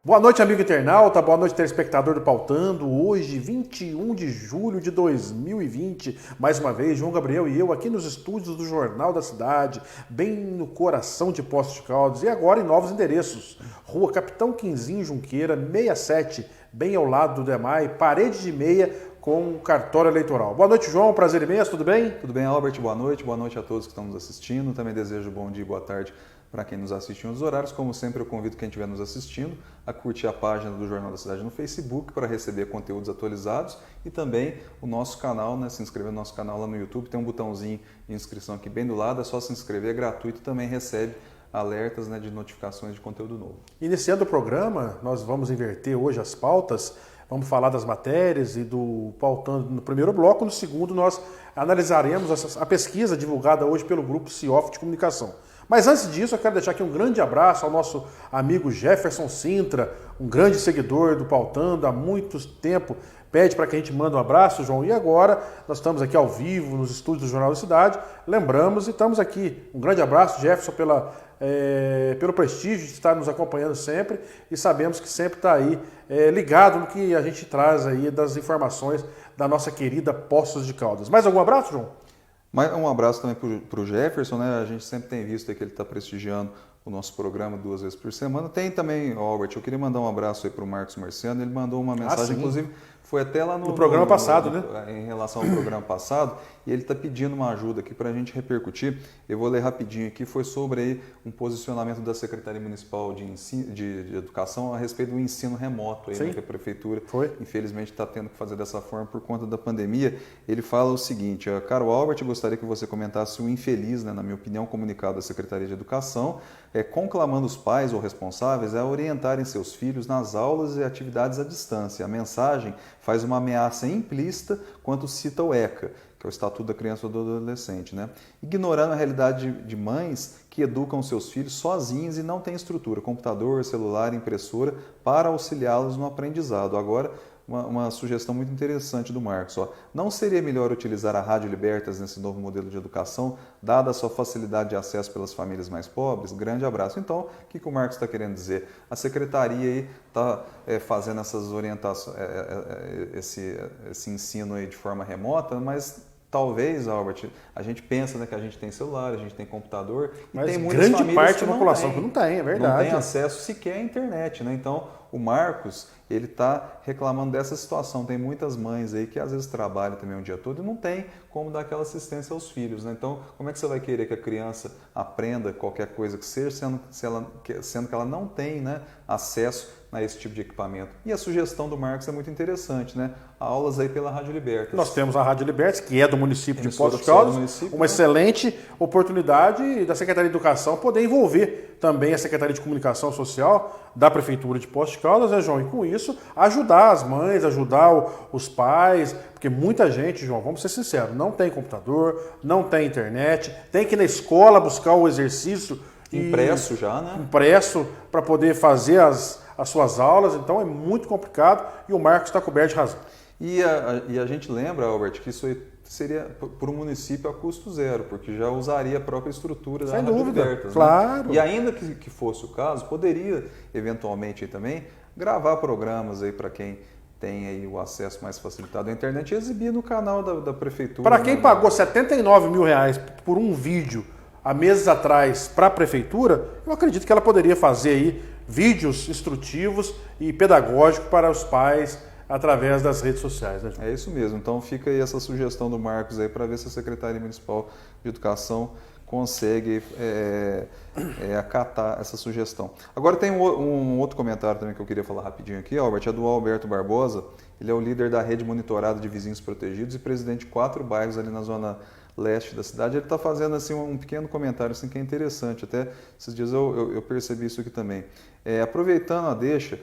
Boa noite, amigo internauta, boa noite, telespectador do Pautando. Hoje, 21 de julho de 2020, mais uma vez, João Gabriel e eu aqui nos estúdios do Jornal da Cidade, bem no coração de Poços de Caldas, e agora em novos endereços. Rua Capitão Quinzinho Junqueira, 67, bem ao lado do DEMAI, parede de meia com cartório eleitoral. Boa noite, João, prazer imenso, tudo bem? Tudo bem, Albert, boa noite a todos que estão nos assistindo. Também desejo bom dia e boa tarde para quem nos assiste em outros horários. Como sempre, eu convido quem estiver nos assistindo a curtir a página do Jornal da Cidade no Facebook para receber conteúdos atualizados e também o nosso canal, né? Se inscrever no nosso canal lá no YouTube. Tem um botãozinho de inscrição aqui bem do lado, é só se inscrever, é gratuito e também recebe alertas, né, de notificações de conteúdo novo. Iniciando o programa, nós vamos inverter hoje as pautas. Vamos falar das matérias e do Pautando no primeiro bloco. No segundo, nós analisaremos a pesquisa divulgada hoje pelo Grupo CIOF de Comunicação. Mas antes disso, eu quero deixar aqui um grande abraço ao nosso amigo Jefferson Sintra, um grande seguidor do Pautando há muito tempo. Pede para que a gente mande um abraço, João. E agora, nós estamos aqui ao vivo, nos estúdios do Jornal da Cidade. Lembramos e estamos aqui. Um grande abraço, Jefferson, pelo prestígio de estar nos acompanhando sempre. E sabemos que sempre está aí ligado no que a gente traz aí das informações da nossa querida Poços de Caldas. Mais algum abraço, João? Um abraço também para o Jefferson, né? A gente sempre tem visto que ele está prestigiando o nosso programa 2 vezes por semana. Tem também, Albert, eu queria mandar um abraço aí para o Marcos Marciano. Ele mandou uma mensagem, inclusive, foi até lá no programa passado, né? Em relação ao programa passado, e ele está pedindo uma ajuda aqui para a gente repercutir. Eu vou ler rapidinho aqui, foi sobre aí um posicionamento da Secretaria Municipal de Educação a respeito do ensino remoto, aí, né, que a Prefeitura, infelizmente, está tendo que fazer dessa forma por conta da pandemia. Ele fala o seguinte: caro Albert, gostaria que você comentasse o infeliz, né, na minha opinião, comunicado da Secretaria de Educação, conclamando os pais ou responsáveis a orientarem seus filhos nas aulas e atividades à distância. A mensagem faz uma ameaça implícita quando cita o ECA, que é o Estatuto da Criança ou do Adolescente, né? Ignorando a realidade de mães que educam seus filhos sozinhos e não têm estrutura, computador, celular, impressora, para auxiliá-los no aprendizado. Agora, uma sugestão muito interessante do Marcos. Não seria melhor utilizar a Rádio Libertas nesse novo modelo de educação, dada a sua facilidade de acesso pelas famílias mais pobres? Grande abraço. Então, o que o Marcos está querendo dizer? A secretaria está fazendo essas orientações, esse ensino aí de forma remota, mas talvez, Albert, a gente pensa, né, que a gente tem celular, a gente tem computador, e mas tem muitas grande parte da população que não tem, é verdade. Não tem acesso sequer à internet, né? Então, o Marcos, ele está reclamando dessa situação. Tem muitas mães aí que às vezes trabalham também o dia todo e não tem como dar aquela assistência aos filhos, né? Então, como é que você vai querer que a criança aprenda qualquer coisa que seja, sendo que ela não tem, né, acesso a esse tipo de equipamento? E a sugestão do Marcos é muito interessante, né? Aulas aí pela Rádio Libertas. Nós temos a Rádio Libertas, que é do município de Poços de Caldas, uma excelente oportunidade da Secretaria de Educação poder envolver também a Secretaria de Comunicação Social da Prefeitura de Poços de Caldas, né, João? E com isso, ajudar as mães, ajudar os pais, porque muita gente, João, vamos ser sinceros, não tem computador, não tem internet, tem que ir na escola buscar o exercício impresso já, né? Impresso para poder fazer as suas aulas, então é muito complicado e o Marcos está coberto de razão. E a gente lembra, Albert, que isso aí seria para o município a custo zero, porque já usaria a própria estrutura da Rádio Libertas. Claro. Né? E ainda que fosse o caso, poderia eventualmente aí também gravar programas aí para quem tem aí o acesso mais facilitado à internet e exibir no canal da Prefeitura. Para quem pagou R$79 mil por um vídeo há meses atrás para a Prefeitura, eu acredito que ela poderia fazer aí vídeos instrutivos e pedagógicos para os pais através das redes sociais. Né, é isso mesmo. Então fica aí essa sugestão do Marcos aí para ver se a Secretaria Municipal de Educação consegue acatar essa sugestão. Agora tem um outro comentário também que eu queria falar rapidinho aqui, Albert, é do Alberto Barbosa. Ele é o líder da rede monitorada de vizinhos protegidos e presidente de 4 bairros ali na zona leste da cidade. Ele está fazendo assim, um pequeno comentário assim, que é interessante. Até esses dias eu percebi isso aqui também. Aproveitando a deixa,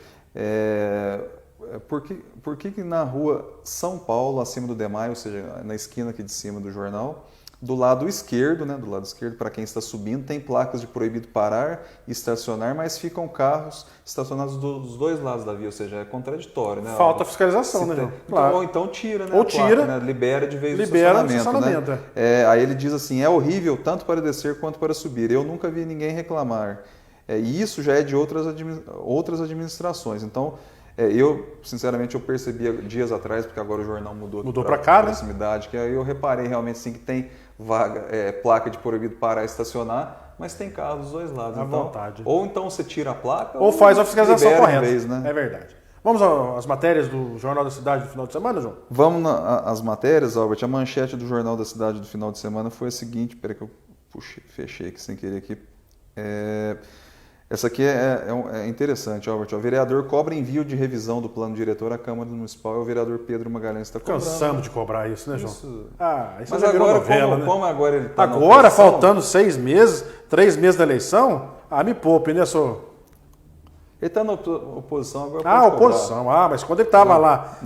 por que na rua São Paulo, acima do DEMAI, ou seja, na esquina aqui de cima do jornal, do lado esquerdo, né, do lado esquerdo, para quem está subindo, tem placas de proibido parar e estacionar, mas ficam carros estacionados dos dois lados da via, ou seja, é contraditório, né? Falta fiscalização, né, João? Claro. Ou então tira, né? Ou tira, placa, né? Libera de vez libera o estacionamento. Né? Aí ele diz assim, é horrível tanto para descer quanto para subir. Eu nunca vi ninguém reclamar. E isso já é de outras administrações. Então, eu, sinceramente, eu percebi dias atrás, porque agora o jornal mudou para cá, né? Proximidade, que aí eu reparei realmente assim, que tem placa de proibido parar e estacionar, mas tem carro dos dois lados. À vontade. Ou então você tira a placa, ou faz a fiscalização correta. Vez, né? É verdade. Vamos às matérias do Jornal da Cidade do final de semana, João? Vamos às matérias, Albert. A manchete do Jornal da Cidade do final de semana foi a seguinte, peraí que eu fechei aqui sem querer aqui. Essa aqui é interessante, Albert. O vereador cobra envio de revisão do plano diretor à Câmara Municipal. O vereador Pedro Magalhães está cobrando. Cansamos de cobrar isso, né, João? Isso. Isso mas já virou agora, novela, né? como agora ele está agora, faltando 6 meses, 3 meses da eleição, me poupe, né, senhor? Ele está na oposição agora. Oposição. Mas quando ele estava lá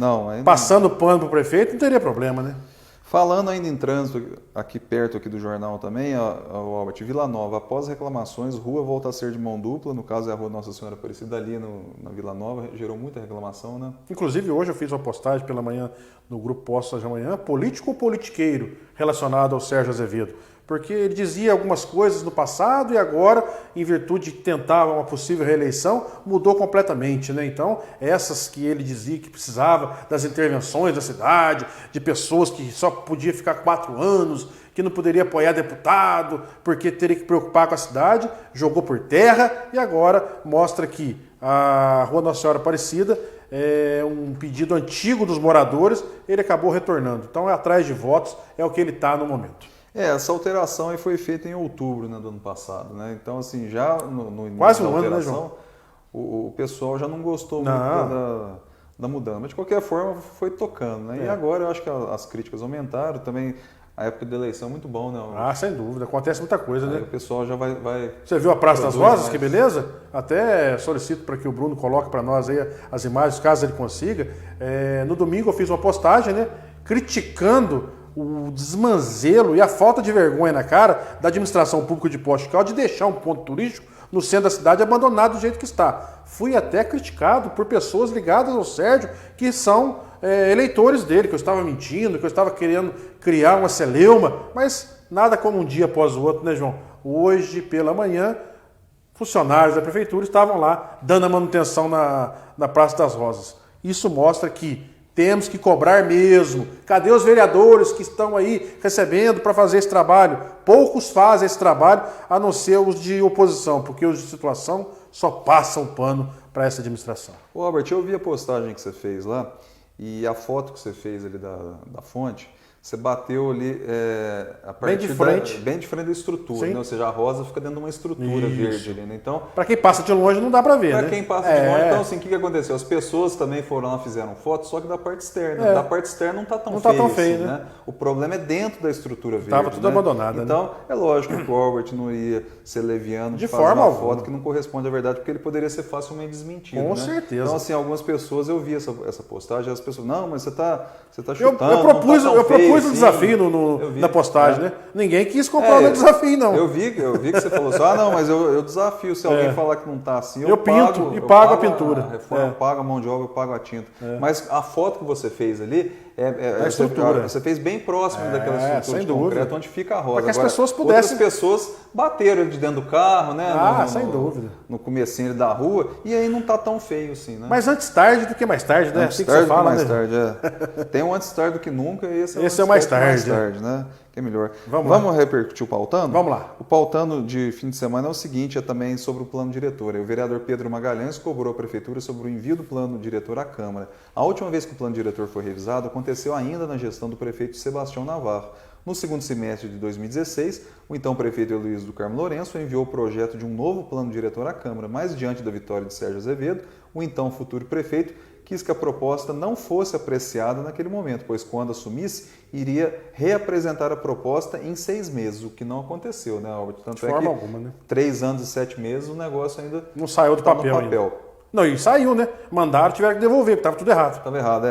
passando pano para o prefeito, não teria problema, né? Falando ainda em trânsito, aqui perto aqui do jornal também, Albert, Vila Nova, após reclamações, rua volta a ser de mão dupla, no caso é a rua Nossa Senhora Aparecida ali na Vila Nova, gerou muita reclamação, né? Inclusive hoje eu fiz uma postagem pela manhã no grupo Postas de Amanhã, político ou politiqueiro, relacionado ao Sérgio Azevedo. Porque ele dizia algumas coisas no passado e agora, em virtude de tentar uma possível reeleição, mudou completamente, né? Então, essas que ele dizia que precisava das intervenções da cidade, de pessoas que só podia ficar 4 anos, que não poderia apoiar deputado, porque teria que preocupar com a cidade, jogou por terra e agora mostra que a Rua Nossa Senhora Aparecida é um pedido antigo dos moradores, ele acabou retornando. Então, atrás de votos é o que ele está no momento. Essa alteração aí foi feita em outubro, né, do ano passado, né? Então, assim, já no início quase da um alteração, ano, né, João? O pessoal já não gostou muito da mudança. Mas, de qualquer forma, foi tocando, né? E agora eu acho que as críticas aumentaram. Também a época de eleição é muito bom, né? Sem dúvida. Acontece muita coisa, né? O pessoal já vai... Você viu a Praça das Rosas? Que beleza? Até solicito para que o Bruno coloque para nós aí as imagens, caso ele consiga. No domingo eu fiz uma postagem, né? Criticando o desmanzelo e a falta de vergonha na cara da administração pública de Poços de Caldas de deixar um ponto turístico no centro da cidade abandonado do jeito que está. Fui até criticado por pessoas ligadas ao Sérgio, que são eleitores dele, que eu estava mentindo, que eu estava querendo criar uma celeuma, mas nada como um dia após o outro, né, João? Hoje, pela manhã, funcionários da prefeitura estavam lá dando a manutenção na Praça das Rosas. Isso mostra que temos que cobrar mesmo. Cadê os vereadores que estão aí recebendo para fazer esse trabalho? Poucos fazem esse trabalho, a não ser os de oposição, porque os de situação só passam pano para essa administração. Ô Albert, eu vi a postagem que você fez lá e a foto que você fez ali da fonte. Você bateu ali a partir bem de frente da estrutura, né? Ou seja, a rosa fica dentro de uma estrutura verde ali, né? Então, para quem passa de longe não dá para ver, né? Para quem passa de longe, então assim, o que aconteceu? As pessoas também foram lá, fizeram fotos, só que da parte externa. Da parte externa não está tão feio, né? O problema é dentro da estrutura verde. Estava tudo abandonado, então, né? É lógico que o Albert não ia ser leviano de fazer forma uma alguma. foto que não corresponde à verdade, porque ele poderia ser facilmente desmentido. Com né? certeza. Então, assim, algumas pessoas, eu vi essa postagem, as pessoas, não, mas você tá chutando. Eu propus um desafio na postagem, né? Ninguém quis comprar o meu desafio, não. Eu vi que você falou assim, não, mas eu desafio, se alguém falar que não tá assim, eu pinto e pago a pintura. A reforma, eu pago a mão de obra, eu pago a tinta. Mas a foto que você fez ali, a estrutura. Você fez bem próximo daquela estrutura de concreto, onde fica a rosa. Para que as pessoas pudessem... Outras pessoas bateram de dentro do carro, né? Sem dúvida. No comecinho da rua, e aí não tá tão feio assim, né? Mas antes tarde do que mais tarde, né? Antes tarde do que mais tarde, Tem um antes tarde do que nunca, e esse é o mais tarde, né? Que é melhor. Vamos repercutir o pautando? Vamos lá. O pautando de fim de semana é o seguinte, é também sobre o plano diretor. O vereador Pedro Magalhães cobrou a prefeitura sobre o envio do plano diretor à Câmara. A última vez que o plano diretor foi revisado aconteceu ainda na gestão do prefeito Sebastião Navarro. No segundo semestre de 2016, o então prefeito Heloísio do Carmo Lourenço enviou o projeto de um novo plano diretor à Câmara, mas diante da vitória de Sérgio Azevedo, o então futuro prefeito quis que a proposta não fosse apreciada naquele momento, pois quando assumisse, iria reapresentar a proposta em 6 meses, o que não aconteceu, né, Albert? Tanto de forma alguma, né? 3 anos e 7 meses, o negócio ainda não saiu do papel ainda. Não, e saiu, né? Mandaram, tiveram que devolver, porque estava tudo errado. Estava errado,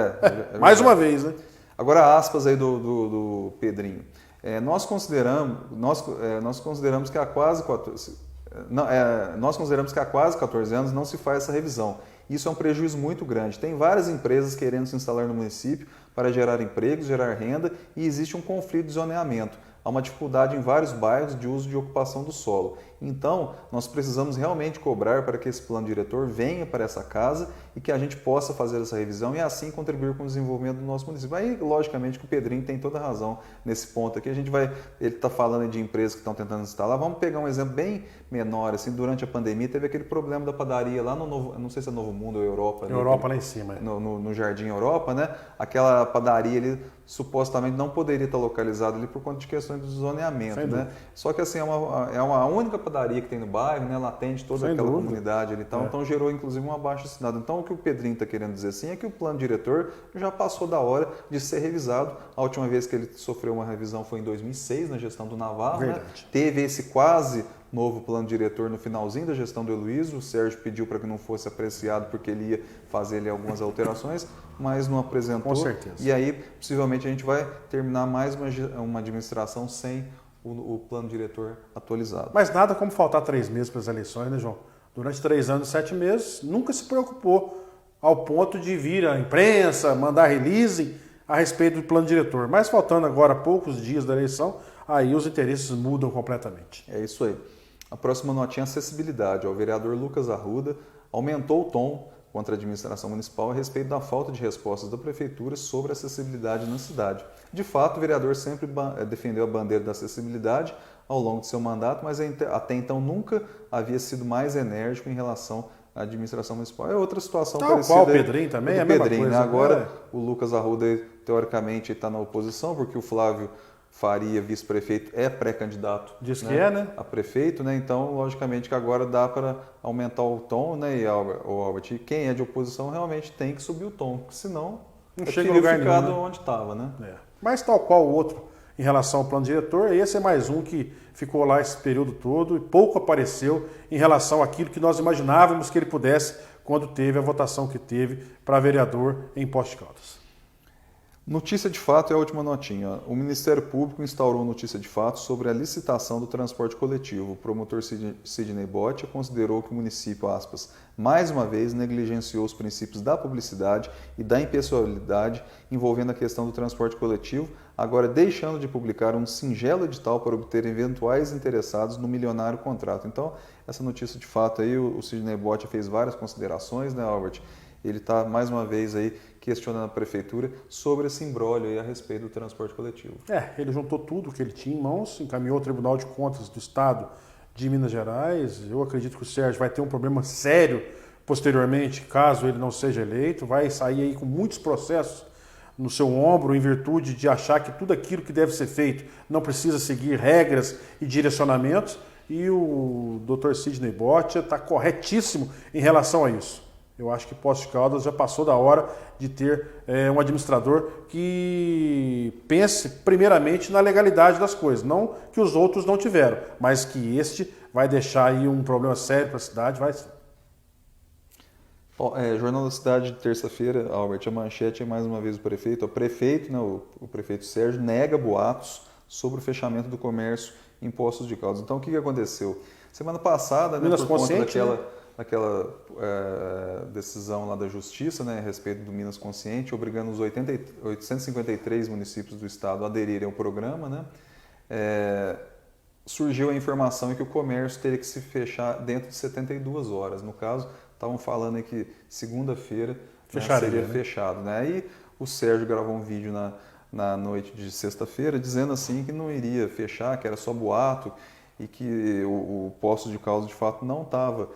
mais uma vez, né? Agora, aspas aí do Pedrinho. Nós consideramos que há quase 14 anos não se faz essa revisão. Isso é um prejuízo muito grande. Tem várias empresas querendo se instalar no município para gerar empregos, gerar renda e existe um conflito de zoneamento. Há uma dificuldade em vários bairros de uso de ocupação do solo. Então, nós precisamos realmente cobrar para que esse plano diretor venha para essa casa e que a gente possa fazer essa revisão e assim contribuir com o desenvolvimento do nosso município. Aí, logicamente, que o Pedrinho tem toda a razão nesse ponto aqui. Ele está falando de empresas que estão tentando instalar. Vamos pegar um exemplo bem menor. Assim, durante a pandemia, teve aquele problema da padaria lá no Novo, não sei se é Novo Mundo ou Europa. Europa lá em cima. No Jardim Europa, né? Aquela padaria ali supostamente não poderia estar localizada ali por conta de questões do zoneamento, né? Só que assim, é uma única padaria que tem no bairro, né? Ela atende toda aquela comunidade ali, então gerou inclusive uma baixa-assinada. Então o que o Pedrinho está querendo dizer assim é que o plano diretor já passou da hora de ser revisado. A última vez que ele sofreu uma revisão foi em 2006, na gestão do Navarro, né? Teve esse quase novo plano diretor no finalzinho da gestão do Heloísio. O Sérgio pediu para que não fosse apreciado porque ele ia fazer ali algumas alterações, mas não apresentou. Com certeza. E aí, possivelmente, a gente vai terminar mais uma administração sem o plano diretor atualizado. Mas nada como faltar 3 meses para as eleições, né, João? Durante 3 anos, 7 meses, nunca se preocupou ao ponto de vir à imprensa, mandar release a respeito do plano diretor. Mas faltando agora poucos dias da eleição, aí os interesses mudam completamente. É isso aí. A próxima notinha é acessibilidade. O vereador Lucas Arruda aumentou o tom contra a administração municipal a respeito da falta de respostas da prefeitura sobre a acessibilidade na cidade. De fato, o vereador sempre defendeu a bandeira da acessibilidade ao longo de seu mandato, mas até então nunca havia sido mais enérgico em relação à administração municipal. É outra situação parecida. Qual o Pedrinho também? É a mesma coisa. Né? Agora, o Lucas Arruda, teoricamente, está na oposição, porque o Flávio Faria, vice-prefeito, é pré-candidato. Diz que é, né? A prefeito, né? Então, logicamente que agora dá para aumentar o tom, né? E Albert, quem é de oposição realmente tem que subir o tom, porque senão não chega em lugar nenhum, né? Onde estava, né? Mas tal qual o outro em relação ao plano diretor, esse é mais um que ficou lá esse período todo e pouco apareceu em relação àquilo que nós imaginávamos que ele pudesse quando teve a votação que teve para vereador em Poços de Caldas. Notícia de fato é a última notinha. O Ministério Público instaurou notícia de fato sobre a licitação do transporte coletivo. O promotor Sidney Botia considerou que o município, aspas, mais uma vez negligenciou os princípios da publicidade e da impessoalidade envolvendo a questão do transporte coletivo, agora deixando de publicar um singelo edital para obter eventuais interessados no milionário contrato. Então, essa notícia de fato aí, o Sidney Botia fez várias considerações, né, Albert? Ele está, mais uma vez, aí questionando a prefeitura sobre esse imbróglio aí a respeito do transporte coletivo. Ele juntou tudo que ele tinha em mãos, encaminhou ao Tribunal de Contas do Estado de Minas Gerais. Eu acredito que o Sérgio vai ter um problema sério posteriormente, caso ele não seja eleito. Vai sair aí com muitos processos no seu ombro, em virtude de achar que tudo aquilo que deve ser feito não precisa seguir regras e direcionamentos. E o Dr. Sidney Botia está corretíssimo em relação a isso. Eu acho que Poços de Caldas já passou da hora de ter um administrador que pense primeiramente na legalidade das coisas. Não que os outros não tiveram, mas que este vai deixar aí um problema sério para a cidade, vai sim. Jornal da Cidade de terça-feira, Albert, a manchete é mais uma vez o prefeito. O prefeito, né, o prefeito Sérgio, nega boatos sobre o fechamento do comércio em Poços de Caldas. Então, o que aconteceu? Semana passada, né, por conta daquela decisão lá da Justiça, né, a respeito do Minas Consciente, obrigando os 853 municípios do estado a aderirem ao programa, né, surgiu a informação de que o comércio teria que se fechar dentro de 72 horas. No caso, estavam falando aí que segunda-feira seria fechado. Né? Aí o Sérgio gravou um vídeo na noite de sexta-feira dizendo assim que não iria fechar, que era só boato e que o Poços de Caldas de fato não estava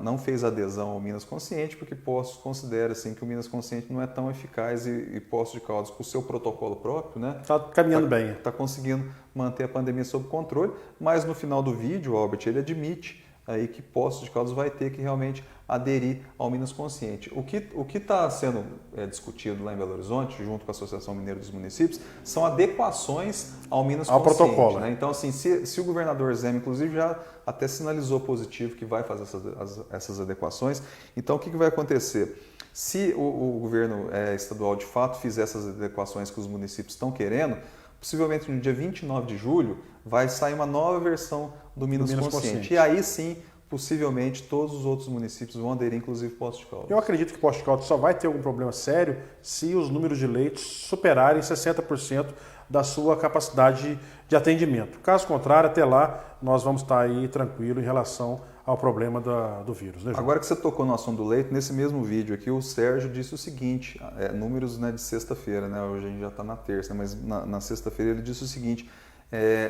não fez adesão ao Minas Consciente, porque Poços considera assim, que o Minas Consciente não é tão eficaz e Poços de Caldas, com o seu protocolo próprio, né, está caminhando bem. Está conseguindo manter a pandemia sob controle, mas no final do vídeo, Albert, ele admite aí que Poços de Caldas vai ter que realmente aderir ao Minas Consciente. O que está sendo discutido lá em Belo Horizonte, junto com a Associação Mineira dos Municípios, são adequações ao Minas Consciente. Protocolo. Né? Então, assim, se o governador Zema, inclusive, já até sinalizou positivo que vai fazer essas adequações, então o que vai acontecer? Se o governo estadual, de fato, fizer essas adequações que os municípios estão querendo, Possivelmente no dia 29 de julho vai sair uma nova versão do Minas Consciente. E aí sim, possivelmente, todos os outros municípios vão aderir, inclusive Poços de Caldas. Eu acredito que Poços de Caldas só vai ter algum problema sério se os números de leitos superarem 60% da sua capacidade de atendimento. Caso contrário, até lá, nós vamos estar aí tranquilo em relação ao problema do vírus. Né, João? Agora que você tocou no assunto do leito, nesse mesmo vídeo aqui, o Sérgio disse o seguinte, números, né, de sexta-feira, né, hoje a gente já está na terça, mas na sexta-feira ele disse o seguinte,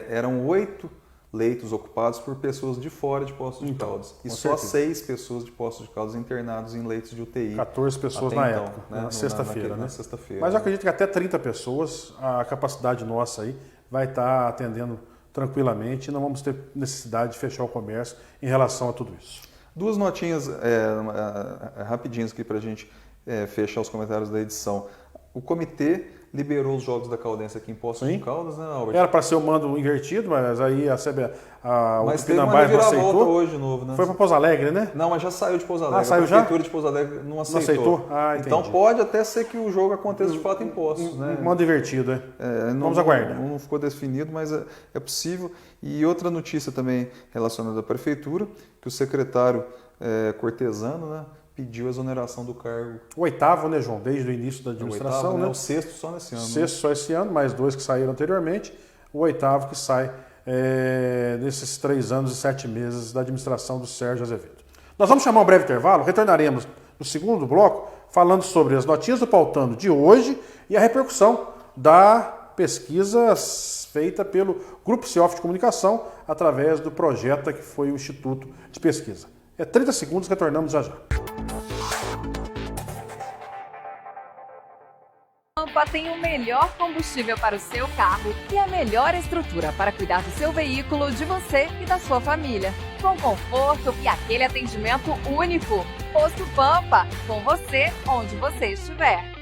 eram 8 leitos ocupados por pessoas de fora de Poços de Caldas. E só 6 pessoas de Poços de Caldas internados em leitos de UTI. 14 pessoas na época, né? Na sexta-feira. Né? Mas eu acredito que até 30 pessoas, a capacidade nossa aí vai estar atendendo tranquilamente e não vamos ter necessidade de fechar o comércio em relação a tudo isso. 2 notinhas rapidinhas aqui para a gente fechar os comentários da edição. O comitê liberou os jogos da Caldense aqui em Poços de Caldas, né, Albert? Era para ser o mando invertido, mas aí a mas teve uma reviravolta hoje de novo, né? Foi para Pouso Alegre, né? Não, mas já saiu de Pouso Alegre. Saiu a prefeitura de Pouso Alegre não aceitou. Não aceitou? Ah, entendi. Então pode até ser que o jogo aconteça de fato em Poços, né? Mando invertido, vamos aguardar. Não ficou definido, mas é possível. E outra notícia também relacionada à prefeitura, que o secretário Cortesano, né, pediu a exoneração do cargo. O 8º, né, João? Desde o início da administração, né? O 6º só nesse ano. O 6º só esse ano, mais 2 que saíram anteriormente. O 8º que sai nesses 3 anos e 7 meses da administração do Sérgio Azevedo. Nós vamos chamar um breve intervalo, retornaremos no segundo bloco falando sobre as notinhas do Pautando de hoje e a repercussão da pesquisa feita pelo Grupo CIOF de Comunicação através do projeto que foi o Instituto de Pesquisa. 30 segundos, retornamos já já. Pampa tem o melhor combustível para o seu carro e a melhor estrutura para cuidar do seu veículo, de você e da sua família. Com conforto e aquele atendimento único. Posto Pampa, com você onde você estiver.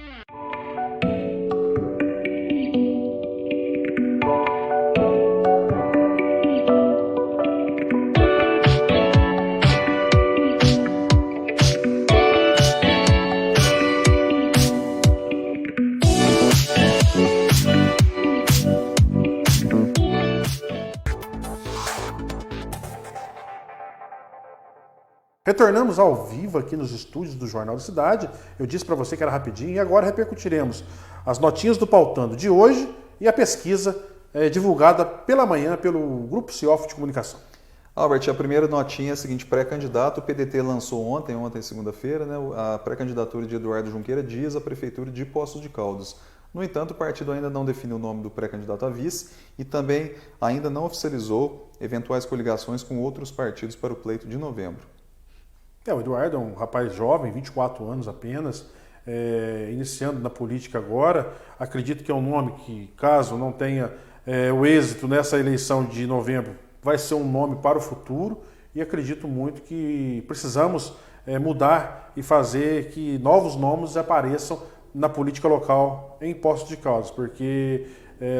Retornamos ao vivo aqui nos estúdios do Jornal da Cidade. Eu disse para você que era rapidinho e agora repercutiremos as notinhas do Pautando de hoje e a pesquisa divulgada pela manhã pelo Grupo CIOF de Comunicação. Albert, a primeira notinha é a seguinte, pré-candidato, o PDT lançou ontem segunda-feira, né, a pré-candidatura de Eduardo Junqueira Dias à Prefeitura de Poços de Caldas. No entanto, o partido ainda não definiu o nome do pré-candidato a vice e também ainda não oficializou eventuais coligações com outros partidos para o pleito de novembro. O Eduardo é um rapaz jovem, 24 anos apenas, iniciando na política agora. Acredito que é um nome que, caso não tenha o êxito nessa eleição de novembro, vai ser um nome para o futuro e acredito muito que precisamos mudar e fazer que novos nomes apareçam na política local em Poços de Caldas, porque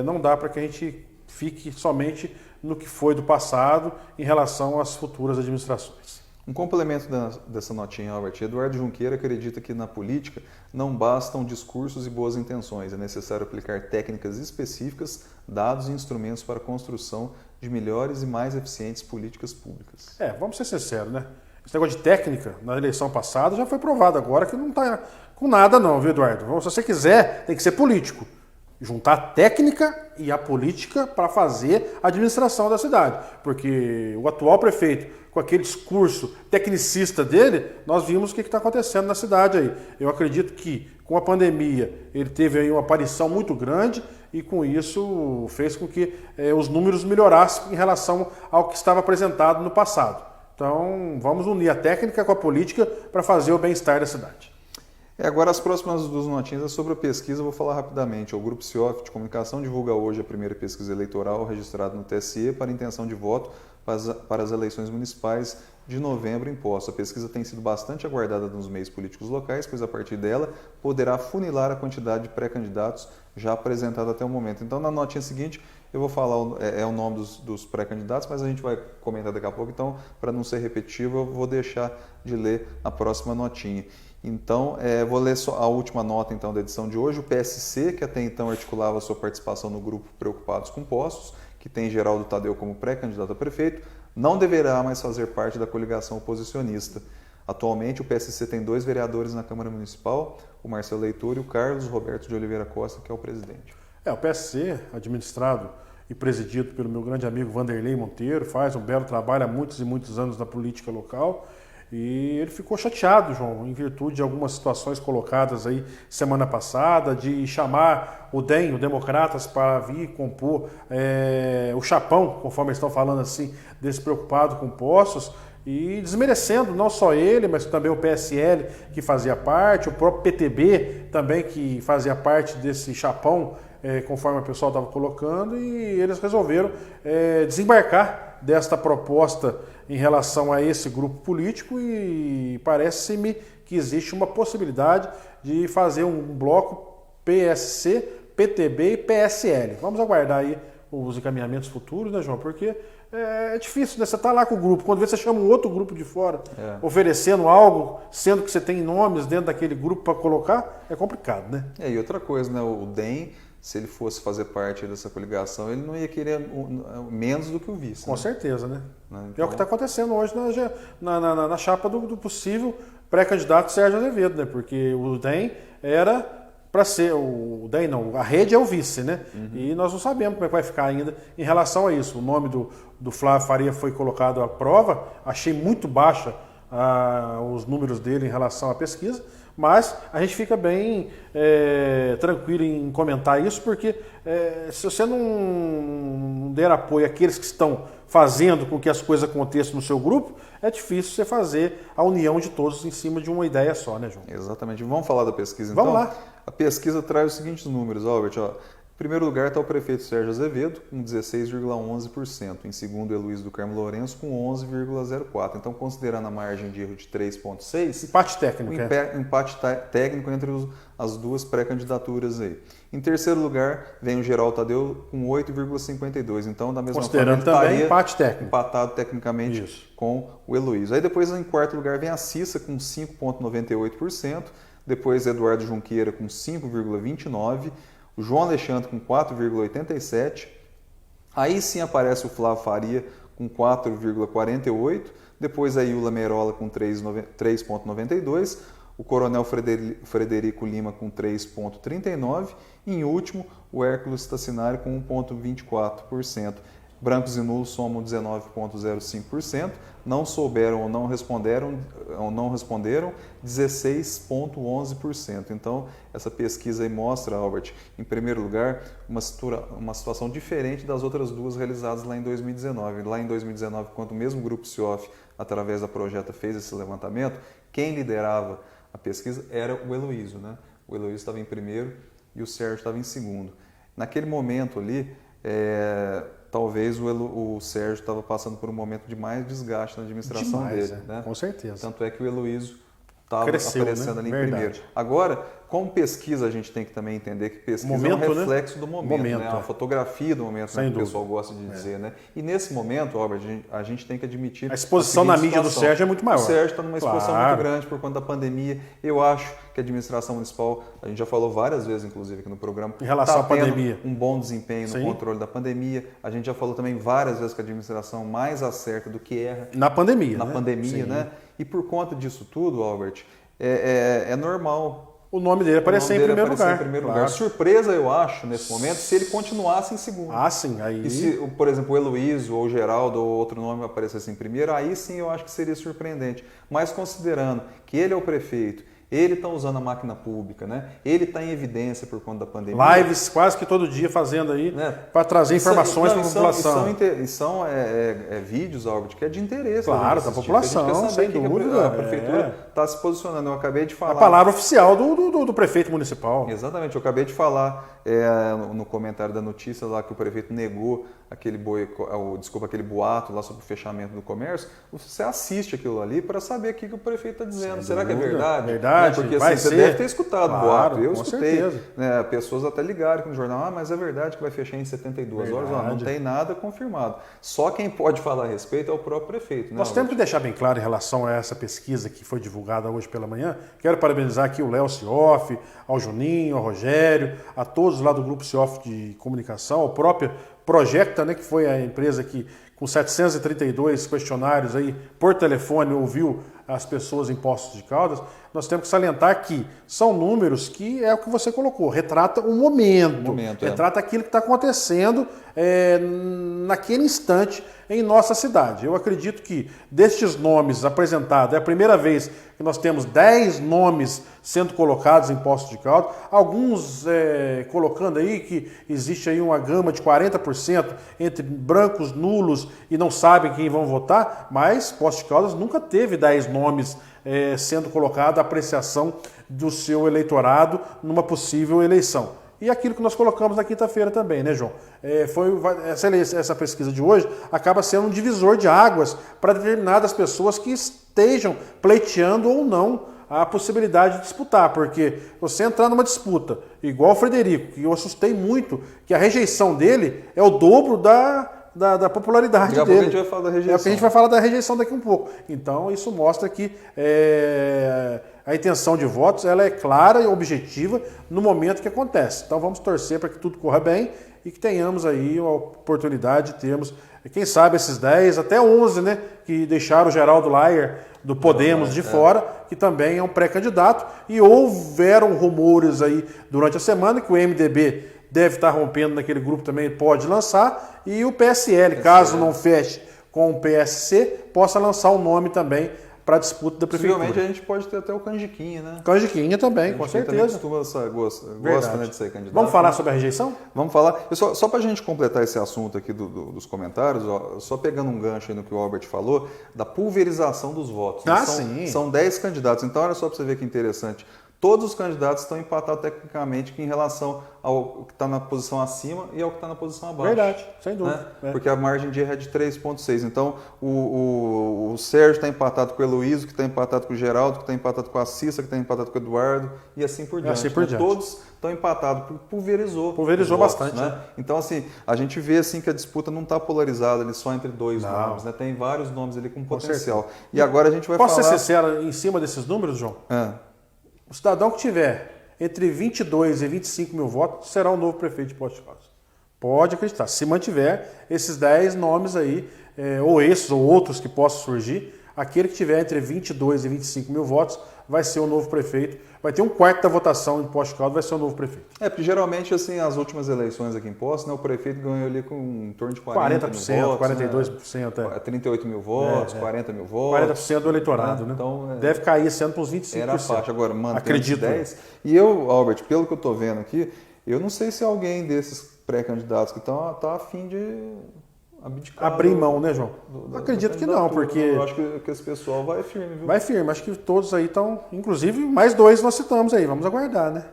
não dá para que a gente fique somente no que foi do passado em relação às futuras administrações. Um complemento dessa notinha, Albert, Eduardo Junqueira acredita que na política não bastam discursos e boas intenções, é necessário aplicar técnicas específicas, dados e instrumentos para a construção de melhores e mais eficientes políticas públicas. Vamos ser sinceros, né? Esse negócio de técnica na eleição passada já foi provado agora que não está com nada não, viu, Eduardo? Se você quiser, tem que ser político. Juntar a técnica e a política para fazer a administração da cidade. Porque o atual prefeito, com aquele discurso tecnicista dele, nós vimos o que está acontecendo na cidade aí. Eu acredito que com a pandemia ele teve aí uma aparição muito grande e com isso fez com que os números melhorassem em relação ao que estava apresentado no passado. Então vamos unir a técnica com a política para fazer o bem-estar da cidade. Agora as próximas 2 notinhas é sobre a pesquisa, eu vou falar rapidamente. O Grupo CIOF de Comunicação divulga hoje a primeira pesquisa eleitoral registrada no TSE para intenção de voto para as eleições municipais de novembro em Poços. A pesquisa tem sido bastante aguardada nos meios políticos locais, pois a partir dela poderá funilar a quantidade de pré-candidatos já apresentada até o momento. Então na notinha seguinte eu vou falar o nome dos pré-candidatos, mas a gente vai comentar daqui a pouco, então para não ser repetitivo eu vou deixar de ler a próxima notinha. Então, vou ler só a última nota então, da edição de hoje. O PSC, que até então articulava sua participação no grupo Preocupados com Postos, que tem Geraldo Tadeu como pré-candidato a prefeito, não deverá mais fazer parte da coligação oposicionista. Atualmente, o PSC tem 2 vereadores na Câmara Municipal, o Marcelo Leitor e o Carlos Roberto de Oliveira Costa, que é o presidente. O PSC, administrado e presidido pelo meu grande amigo Vanderlei Monteiro, faz um belo trabalho há muitos e muitos anos na política local. E ele ficou chateado, João, em virtude de algumas situações colocadas aí semana passada, de chamar o DEM, o Democratas, para vir compor o chapão, conforme eles estão falando assim, despreocupado com Postos, e desmerecendo não só ele, mas também o PSL, que fazia parte, o próprio PTB também, que fazia parte desse chapão, conforme o pessoal estava colocando, e eles resolveram desembarcar desta proposta em relação a esse grupo político, e parece-me que existe uma possibilidade de fazer um bloco PSC, PTB e PSL. Vamos aguardar aí os encaminhamentos futuros, né, João? Porque é difícil, né? Você está lá com o grupo, quando você chama um outro grupo de fora, oferecendo algo, sendo que você tem nomes dentro daquele grupo para colocar, é complicado, né? E outra coisa, né? O DEM, se ele fosse fazer parte dessa coligação, ele não ia querer menos do que o vice. Com certeza, né? Então... É o que está acontecendo hoje na chapa do possível pré-candidato Sérgio Azevedo, né? Porque o DEM era para ser, o DEM não, a rede é o vice, né? E nós não sabemos como é que vai ficar ainda em relação a isso. O nome do Flávio Faria foi colocado à prova, achei muito baixa os números dele em relação à pesquisa, mas a gente fica bem tranquilo em comentar isso, porque se você não der apoio àqueles que estão fazendo com que as coisas aconteçam no seu grupo, é difícil você fazer a união de todos em cima de uma ideia só, né, João? Exatamente. Vamos falar da pesquisa, então? Vamos lá. A pesquisa traz os seguintes números, Albert. Em primeiro lugar está o prefeito Sérgio Azevedo, com 16,11%. Em segundo, Heloísio do Carmo Lourenço, com 11,04%. Então, considerando a margem de erro de 3,6%... Empate técnico. Empate técnico entre as duas pré-candidaturas aí. Em terceiro lugar, vem o Geraldo Tadeu, com 8,52%. Então, da mesma forma, ele também empate técnico. Empatado tecnicamente com o Heloísio. Aí depois, em quarto lugar, vem a Cissa, com 5,98%. Depois, Eduardo Junqueira, com 5,29%. O João Alexandre com 4,87%, aí sim aparece o Flávio Faria com 4,48%, depois a Iula Merola com 3,92%, o Coronel Frederico Lima com 3,39% e em último o Hércules Tassinari com 1,24%. Brancos e nulos somam 19,05%, não souberam ou não responderam 16,11%. Então, essa pesquisa aí mostra, Albert, em primeiro lugar, uma situação diferente das outras duas realizadas lá em 2019. Lá em 2019, quando o mesmo grupo CIOF, através da Projeta, fez esse levantamento, quem liderava a pesquisa era o Heloísio, né? O Heloísio estava em primeiro e o Sérgio estava em segundo. Naquele momento ali, talvez o Sérgio estava passando por um momento de mais desgaste na administração dele. Né? Com certeza. Tanto é que o Heloísio estava aparecendo, né? Ali em primeiro. Agora, como pesquisa, a gente tem que também entender que pesquisa é um reflexo do momento, né? Uma fotografia do momento, né? Que o pessoal gosta de dizer. Né? E nesse momento, Albert, a gente tem que admitir... A exposição na mídia do Sérgio é muito maior. O Sérgio está numa exposição muito grande por conta da pandemia. Eu acho que a administração municipal, a gente já falou várias vezes, inclusive, aqui no programa, em relação à pandemia, um bom desempenho no controle da pandemia. A gente já falou também várias vezes que a administração mais acerta do que erra. Na pandemia, Na pandemia, né? E por conta disso tudo, Albert, é normal o nome dele aparecer em primeiro lugar. Surpresa, eu acho, nesse momento, se ele continuasse em segundo. Ah, sim. Aí... E se, por exemplo, o Heloísio ou o Geraldo ou outro nome aparecesse em primeiro, aí sim eu acho que seria surpreendente. Mas considerando que ele é o prefeito, ele está usando a máquina pública, né? Ele está em evidência por conta da pandemia. Lives quase que todo dia fazendo aí, né? Para trazer informações para a população. E são vídeos, Albert, que é de interesse. Claro, da população, sem dúvida. A prefeitura está se posicionando. Eu acabei de falar... A palavra oficial do prefeito municipal. Exatamente, eu acabei de falar no comentário da notícia lá que o prefeito negou aquele boato lá sobre o fechamento do comércio, você assiste aquilo ali para saber o que o prefeito está dizendo. Será que é verdade? Verdade, Porque vai assim, você ser. deve ter escutado o Claro, boato. Eu com escutei. certeza. Né, pessoas até ligaram aqui no jornal, mas é verdade que vai fechar em 72 horas? Não tem nada confirmado. Só quem pode falar a respeito é o próprio prefeito. Né, Nós temos que deixar bem claro em relação a essa pesquisa que foi divulgada hoje pela manhã. Quero parabenizar aqui o Léo Cioff, ao Juninho, ao Rogério, a todos lá do Grupo Cioff de Comunicação, ao próprio Projecta, né, que foi a empresa que, com 732 questionários aí por telefone, ouviu as pessoas em Poços de Caldas. Nós temos que salientar que são números que é o que você colocou, retrata o momento retrata aquilo que está acontecendo naquele instante em nossa cidade. Eu acredito que destes nomes apresentados, é a primeira vez que nós temos 10 nomes sendo colocados em Poços de Caldas, alguns colocando aí que existe aí uma gama de 40% entre brancos, nulos e não sabem quem vão votar, mas Poços de Caldas nunca teve 10 nomes sendo colocado a apreciação do seu eleitorado numa possível eleição. E aquilo que nós colocamos na quinta-feira também, né, João? Essa pesquisa de hoje acaba sendo um divisor de águas para determinadas pessoas que estejam pleiteando ou não a possibilidade de disputar, porque você entrar numa disputa, igual o Frederico, que eu assustei muito, que a rejeição dele é o dobro da popularidade dele. Daqui a pouco a gente vai falar da rejeição. É o que a gente vai falar da rejeição daqui um pouco. Então, isso mostra que a intenção de votos ela é clara e objetiva no momento que acontece. Então, vamos torcer para que tudo corra bem e que tenhamos aí a oportunidade de termos, quem sabe, esses 10, até 11, né, que deixaram o Geraldo Laier do Podemos de fora, que também é um pré-candidato. E houveram rumores aí durante a semana que o MDB deve estar rompendo naquele grupo também, pode lançar, e o PSL, caso não feche com o PSC, possa lançar um nome também para a disputa da prefeitura. Possivelmente a gente pode ter até o Canjiquinha, né? Canjiquinha também, com certeza. Gosta, né, de ser candidato. Vamos falar sobre a rejeição? Vamos falar. Só para a gente completar esse assunto aqui dos comentários, só pegando um gancho aí no que o Albert falou, da pulverização dos votos. Sim. São 10 candidatos. Então, olha só para você ver que interessante. Todos os candidatos estão empatados tecnicamente em relação ao que está na posição acima e ao que está na posição abaixo. Verdade, sem dúvida. Né? Porque a margem de erro é de 3,6. Então, o Sérgio está empatado com o Heloísio, que está empatado com o Geraldo, que está empatado com a Cissa, que está empatado com o Eduardo, e assim por diante. Todos estão empatados, pulverizou. Pulverizou bastante. Votos, né? Então, assim, a gente vê assim, que a disputa não está polarizada ali só entre dois nomes. Né? Tem vários nomes ali com potencial. E agora a gente vai falar... Posso ser sincero em cima desses números, João? O cidadão que tiver entre 22 e 25 mil votos será o novo prefeito de Poços de Caldas. Pode acreditar. Se mantiver esses 10 nomes aí, ou esses ou outros que possam surgir, aquele que tiver entre 22 e 25 mil votos vai ser o novo prefeito. Vai ter um quarto da votação em Poços de Caldas, vai ser o novo prefeito. Porque geralmente, assim, as últimas eleições aqui em Poços, né, o prefeito ganhou ali com em torno de 40 mil votos. 42%. 38 mil votos, 40 mil votos. 40% do eleitorado, né? Então, deve cair esse ano para uns 25%. Era a faixa. Agora, acredito 10. E eu, Albert, pelo que eu estou vendo aqui, eu não sei se alguém desses pré-candidatos que estão tá a fim de abrir mão, né, João? Acredito que não, porque... Eu acho que esse pessoal vai firme, viu? Vai firme, acho que todos aí estão... Inclusive, mais 2 nós citamos aí, vamos aguardar, né?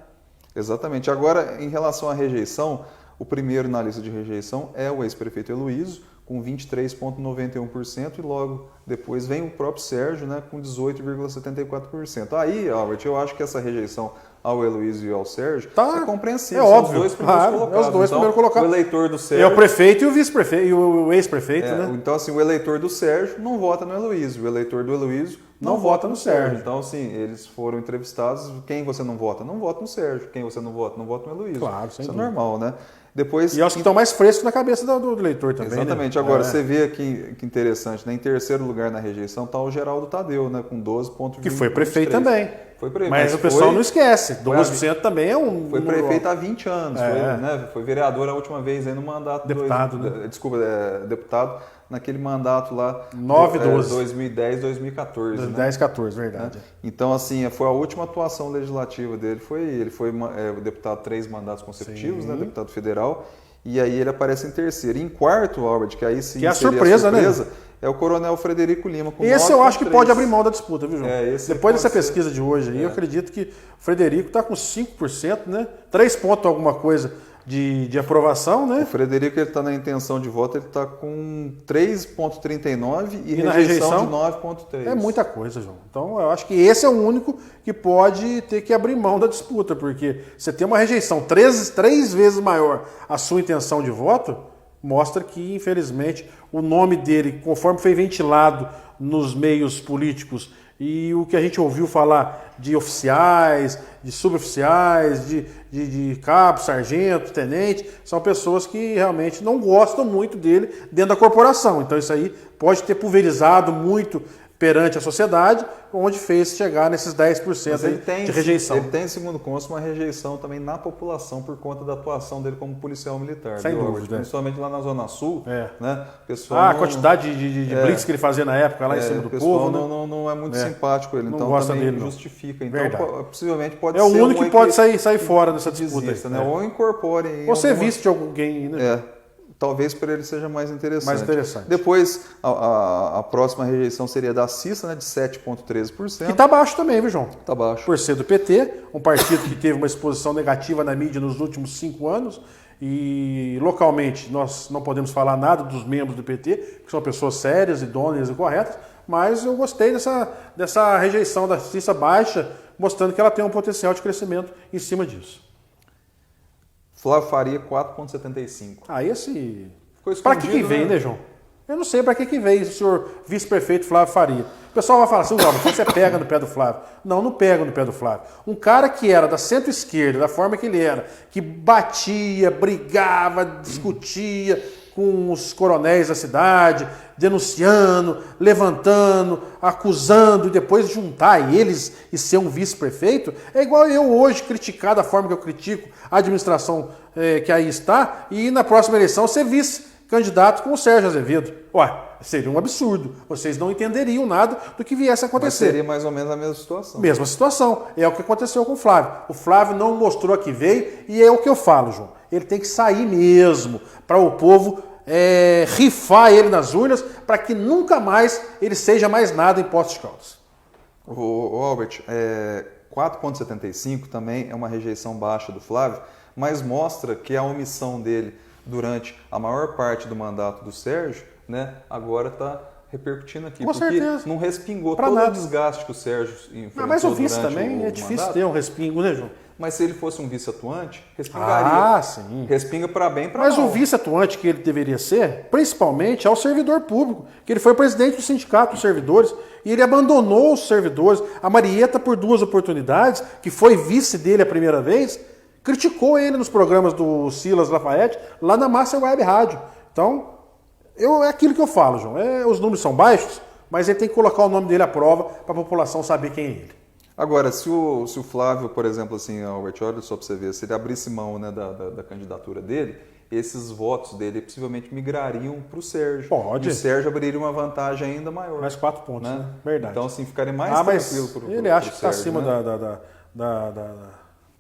Exatamente. Agora, em relação à rejeição, o primeiro na lista de rejeição é o ex-prefeito Heloísio, com 23,91%, e logo depois vem o próprio Sérgio, né, com 18,74%. Aí, Albert, eu acho que essa rejeição ao Heloísio e ao Sérgio é compreensível. É óbvio. São os dois primeiros colocados. É os dois primeiros colocados. O eleitor do Sérgio... É o prefeito e o vice-prefeito, e o ex-prefeito, né? Então, assim, o eleitor do Sérgio não vota no Heloísio, o eleitor do Heloísio não vota no Sérgio. Então, assim, eles foram entrevistados, quem você não vota? Não vota no Sérgio. Quem você não vota? Não vota no Heloísio. Claro, sem dúvida. Isso é normal, né? Depois, e aos que estão mais frescos na cabeça do eleitor também. Exatamente. Né? Agora, você vê aqui que interessante, né? Em terceiro lugar na rejeição está o Geraldo Tadeu, né? Com 12,23%. Que foi prefeito também. Foi prefeito. Mas o pessoal não esquece, 12% também é um... Foi prefeito há 20 anos, foi vereador a última vez aí no mandato... Deputado, né? Desculpa, deputado, naquele mandato lá... 2010, 2014. 2010, 14, verdade. Então, assim, foi a última atuação legislativa dele, ele foi deputado 3 mandatos consecutivos, né? Deputado federal. e aí ele aparece em terceiro. Em quarto, Albert, que aí sim que é a seria surpresa, né? É o Coronel Frederico Lima com Esse eu acho que 9,3. pode abrir mão da disputa, viu, João? Esse Depois dessa pode ser. pesquisa de hoje aí, eu acredito que o Frederico está com 5%, né? 3 pontos alguma coisa de aprovação, né? O Frederico está na intenção de voto, ele está com 3,39 e na rejeição de rejeição? 9,3. É muita coisa, João. Então eu acho que esse é o único que pode ter que abrir mão da disputa, porque você tem uma rejeição três vezes maior a sua intenção de voto, mostra que, infelizmente, o nome dele, conforme foi ventilado nos meios políticos e o que a gente ouviu falar de oficiais, de suboficiais, de cabo, sargento, tenente, são pessoas que realmente não gostam muito dele dentro da corporação. Então isso aí pode ter pulverizado muito perante a sociedade, onde fez chegar nesses 10% de rejeição. Ele tem, segundo consta, uma rejeição também na população por conta da atuação dele como policial militar. Sem dúvida. Principalmente lá na Zona Sul. É. Né? A quantidade de blitz que ele fazia na época lá em cima do povo. Não é muito simpático ele, não então gosta também dele, justifica. Então, possivelmente pode ser. É o único que pode sair fora dessa disputa. Desista, né? Ou incorpore. Ou ser visto de alguém, né? Talvez para ele seja mais interessante. Depois, a próxima rejeição seria da Cissa, né, de 7,13%. Que está baixo também, viu, João? Está baixo. Por ser do PT, um partido que teve uma exposição negativa na mídia nos últimos 5 anos. E localmente nós não podemos falar nada dos membros do PT, que são pessoas sérias, idôneas e corretas, mas eu gostei dessa rejeição da Cissa baixa, mostrando que ela tem um potencial de crescimento em cima disso. Flávio Faria, 4,75. Esse... Para que veio, né, João? Eu não sei para que veio o senhor vice-prefeito Flávio Faria. O pessoal vai falar assim, você pega no pé do Flávio. Não pega no pé do Flávio. Um cara que era da centro-esquerda, da forma que ele era, que batia, brigava, discutia com os coronéis da cidade, denunciando, levantando, acusando, e depois juntar eles e ser um vice-prefeito, é igual eu hoje criticar da forma que eu critico a administração que aí está, e na próxima eleição ser vice-candidato com o Sérgio Azevedo. Seria um absurdo. Vocês não entenderiam nada do que viesse a acontecer. Mas seria mais ou menos a mesma situação. Mesma situação. É o que aconteceu com o Flávio. O Flávio não mostrou a que veio, e é o que eu falo, João. Ele tem que sair mesmo para o povo rifar ele nas urnas para que nunca mais ele seja mais nada em Poços de Caldas. O Albert, 4,75 também é uma rejeição baixa do Flávio, mas mostra que a omissão dele durante a maior parte do mandato do Sérgio, né, agora está repercutindo aqui. Com certeza. Não respingou pra todo nada. o desgaste que o Sérgio enfrentou. Mas o vice durante também é difícil ter um respingo, né, João? Mas se ele fosse um vice-atuante, respingaria. Sim. Respinga para bem e para mal. Mas o vice-atuante que ele deveria ser, principalmente, é o servidor público, que ele foi presidente do sindicato dos servidores e ele abandonou os servidores. A Marieta, por 2 oportunidades, que foi vice dele a primeira vez, criticou ele nos programas do Silas Lafayette, lá na Master Web Rádio. Então, é aquilo que eu falo, João. Os números são baixos, mas ele tem que colocar o nome dele à prova para a população saber quem é ele. Agora, se o Flávio, por exemplo, assim, Albert, olha só para você ver, se ele abrisse mão, né, da candidatura dele, esses votos dele possivelmente migrariam para o Sérgio. Pode. E o Sérgio abriria uma vantagem ainda maior. Mais 4 pontos, né? Verdade. Então, assim, ficaria mais tranquilo para o ele acha que está Sérgio, acima né?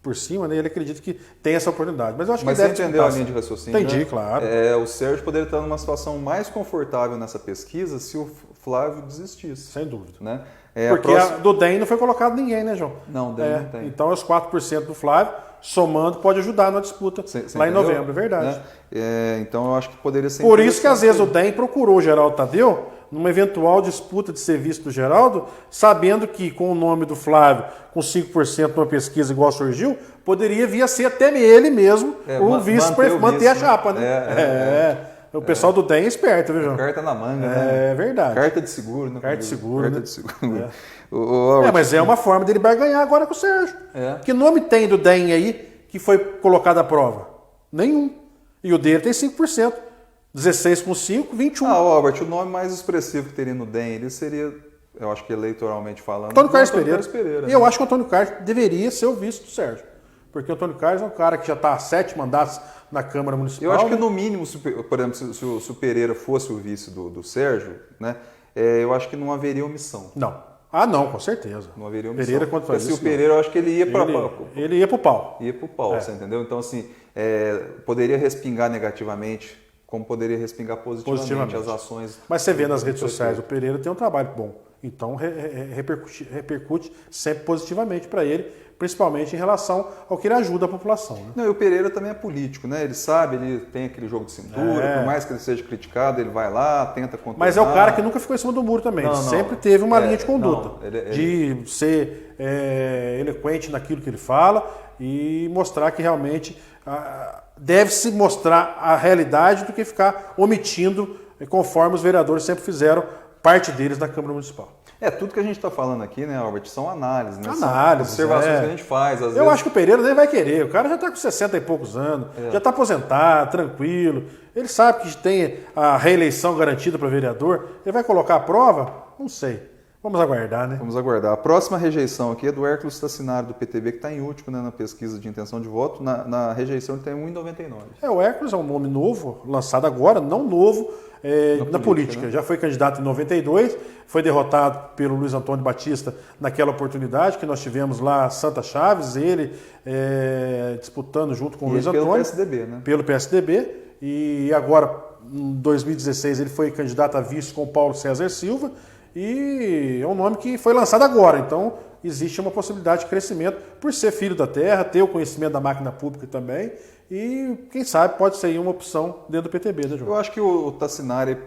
por cima, né? Ele acredita que tem essa oportunidade. Mas eu acho que Mas ele você deve entendeu a disputar, linha de raciocínio? Entendi, né? claro. O Sérgio poderia estar numa situação mais confortável nessa pesquisa se o Flávio desistisse. Sem dúvida. Né? Porque do DEM não foi colocado ninguém, né, João? Não, DEM não tem. Então, os 4% do Flávio, somando, pode ajudar na disputa lá em novembro, é verdade. Né? Então, eu acho que poderia ser Por isso que, às vezes, o DEM procurou o Geraldo Tadeu numa eventual disputa de serviço do Geraldo, sabendo que, com o nome do Flávio, com 5% numa pesquisa igual surgiu, poderia vir a ser até ele mesmo o vice-prefeito, manter a chapa, né? O pessoal do DEM é esperto, viu, João? Carta na manga, né? É verdade. Carta de seguro, né? Carta de seguro, Carta né? de seguro. Mas é uma forma dele barganhar agora com o Sérgio. Que nome tem do DEM aí que foi colocado à prova? Nenhum. E o dele tem 5%. 16 com 5, 21. Albert, o nome mais expressivo que teria no DEM, ele seria, eu acho que eleitoralmente falando, Antônio Carlos Pereira. E eu acho que o Antônio Carlos deveria ser o vice do Sérgio. Porque o Antônio Carlos é um cara que já está há 7 mandatos na Câmara Municipal. Eu acho que no mínimo, por exemplo, se o Pereira fosse o vice do Sérgio, né, eu acho que não haveria omissão. Não. Ah, não, com certeza. Não haveria omissão. Pereira, quando faz Porque, isso, o Pereira, eu acho que ele ia para ele ia pro pau. Ia pro pau, você entendeu? Então, assim, poderia respingar negativamente, como poderia respingar positivamente as ações. Mas você vê nas redes sociais, o Pereira tem um trabalho bom. Então, repercute sempre positivamente para ele, principalmente em relação ao que ele ajuda a população. Né? Não, e o Pereira também é político, né? Ele sabe, ele tem aquele jogo de cintura, por mais que ele seja criticado, ele vai lá, tenta contornar. Mas é o cara que nunca ficou em cima do muro também. Não, sempre teve uma linha de conduta. De ser eloquente naquilo que ele fala e mostrar que realmente deve-se mostrar a realidade do que ficar omitindo, conforme os vereadores sempre fizeram, parte deles na Câmara Municipal. Tudo que a gente está falando aqui, né, Albert, são análises, né? Análises, são observações que a gente faz. Às Eu vezes... acho que o Pereira nem vai querer. O cara já está com 60 e poucos anos, já está aposentado, tranquilo. Ele sabe que tem a reeleição garantida para vereador. Ele vai colocar a prova? Não sei. Vamos aguardar, né? Vamos aguardar. A próxima rejeição aqui é do Hércules Tassinari, do PTB, que está em último, né, na pesquisa de intenção de voto. Na rejeição ele tem 1,99. O Hércules é um nome novo, lançado agora, não novo, na política. Né? Já foi candidato em 92, foi derrotado pelo Luiz Antônio Batista naquela oportunidade que nós tivemos lá Santa Chaves, ele disputando junto com o Luiz Antônio. Pelo PSDB, né? Pelo PSDB. E agora, em 2016, ele foi candidato a vice com o Paulo César Silva. E é um nome que foi lançado agora, então existe uma possibilidade de crescimento por ser filho da terra, ter o conhecimento da máquina pública também e, quem sabe, pode ser uma opção dentro do PTB, né, João? Eu acho que o Tassinari,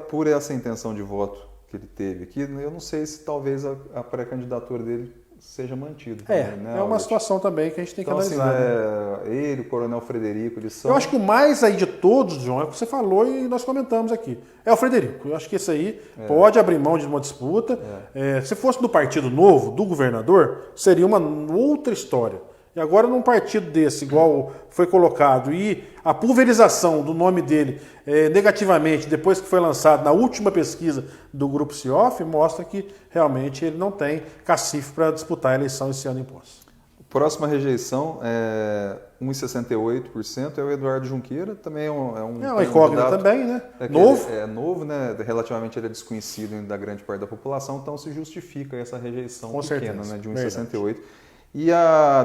por essa intenção de voto que ele teve aqui, eu não sei se talvez a pré-candidatura dele seja mantida. É uma situação também que a gente tem que analisar. Assim, ele, o Coronel Frederico, eles são... Eu acho que o mais aí de todos, João, é o que você falou e nós comentamos aqui. É o Frederico. Eu acho que esse aí pode abrir mão de uma disputa. Se fosse do Partido Novo, do governador, seria uma outra história. E agora num partido desse, igual foi colocado, e a pulverização do nome dele negativamente, depois que foi lançado na última pesquisa do Grupo CIOF, mostra que realmente ele não tem cacife para disputar a eleição esse ano em Poços. Próxima rejeição, 1,68%, é o Eduardo Junqueira, também é um incógnito também, né? Novo. É novo, né? Relativamente ele é desconhecido da grande parte da população, então se justifica essa rejeição pequena, né? De 1,68%. E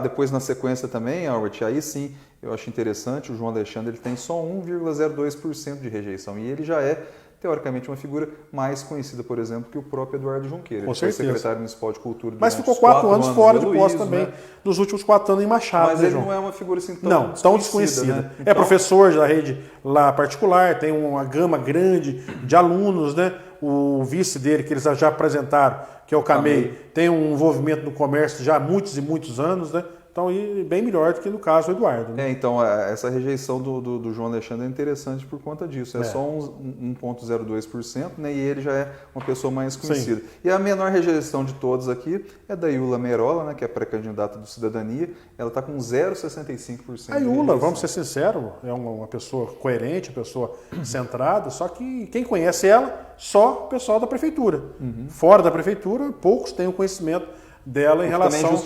depois na sequência também, Albert, aí sim eu acho interessante, o João Alexandre ele tem só 1,02% de rejeição e ele já é, teoricamente, uma figura mais conhecida, por exemplo, que o próprio Eduardo Junqueira. Com certeza. Foi secretário municipal de cultura. Mas ficou 4 anos fora de Poços também, né? Nos últimos 4 anos em Machado. Mas ele não é uma figura assim tão desconhecida. Né? Então... É professor da rede lá particular, tem uma gama grande de alunos, né? O vice dele, que eles já apresentaram, que é o Camei, tem um envolvimento no comércio já há muitos e muitos anos, né? Então, bem melhor do que no caso do Eduardo. Né? Então, essa rejeição do João Alexandre é interessante por conta disso. É só 1,02%, né? E ele já é uma pessoa mais conhecida. Sim. E a menor rejeição de todos aqui é da Iula Merola, né? Que é pré-candidata do Cidadania. Ela está com 0,65%. A Iula, vamos ser sinceros, é uma pessoa coerente, uma pessoa centrada, só que quem conhece ela, só o pessoal da prefeitura. Fora da prefeitura, poucos têm o conhecimento dela em relação...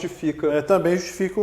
Também justifica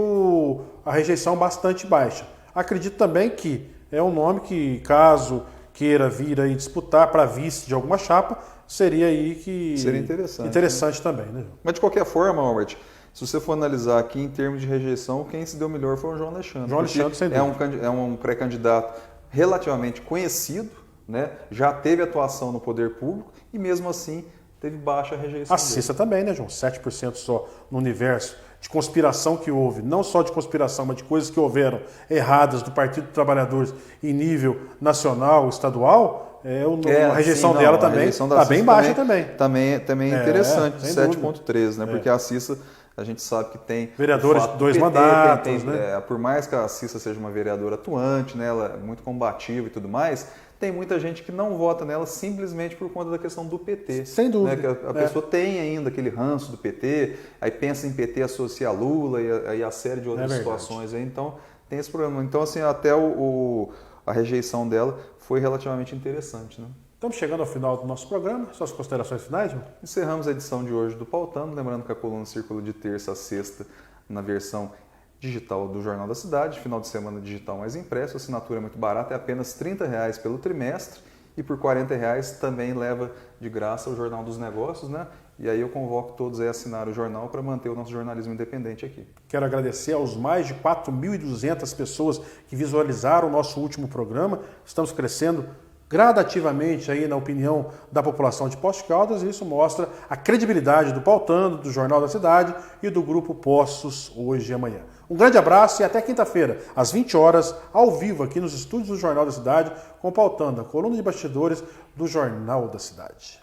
a rejeição bastante baixa. Acredito também que é um nome que, caso queira vir aí disputar para vice de alguma chapa, seria aí que... Seria interessante também, né? Mas de qualquer forma, Albert, se você for analisar aqui em termos de rejeição, quem se deu melhor foi o João Alexandre. João Alexandre, sem dúvida. É um pré-candidato relativamente conhecido, né? Já teve atuação no poder público e mesmo assim teve baixa rejeição. A Cissa também, né, João? 7% só no universo de conspiração que houve, não só de conspiração, mas de coisas que houveram erradas do Partido dos Trabalhadores em nível nacional, estadual, a rejeição dela também está bem baixa também. Também é interessante, 7,13%, né? Porque a Cissa, a gente sabe que tem... Vereadores de 2 mandatos, né? Por mais que a Cissa seja uma vereadora atuante, né? Ela é muito combativa e tudo mais... Tem muita gente que não vota nela simplesmente por conta da questão do PT. Sem dúvida. Né? Que a pessoa tem ainda aquele ranço do PT, aí pensa em PT associa a Lula e a série de outras situações. Aí, então, tem esse problema. Então, assim, até a rejeição dela foi relativamente interessante. Né? Estamos chegando ao final do nosso programa. Suas considerações finais, João? Encerramos a edição de hoje do Pautando. Lembrando que a coluna circula de terça a sexta na versão digital do Jornal da Cidade, final de semana digital mais impresso, a assinatura é muito barata, é apenas R$30 pelo trimestre e por R$40 também leva de graça o Jornal dos Negócios, né? E aí eu convoco todos a assinar o jornal para manter o nosso jornalismo independente aqui. Quero agradecer aos mais de 4.200 pessoas que visualizaram o nosso último programa. Estamos crescendo gradativamente aí na opinião da população de Poços de Caldas, e isso mostra a credibilidade do Pautando, do Jornal da Cidade e do Grupo Poços Hoje e Amanhã. Um grande abraço e até quinta-feira, às 20 horas, ao vivo aqui nos estúdios do Jornal da Cidade, com o Pautando, a coluna de bastidores do Jornal da Cidade.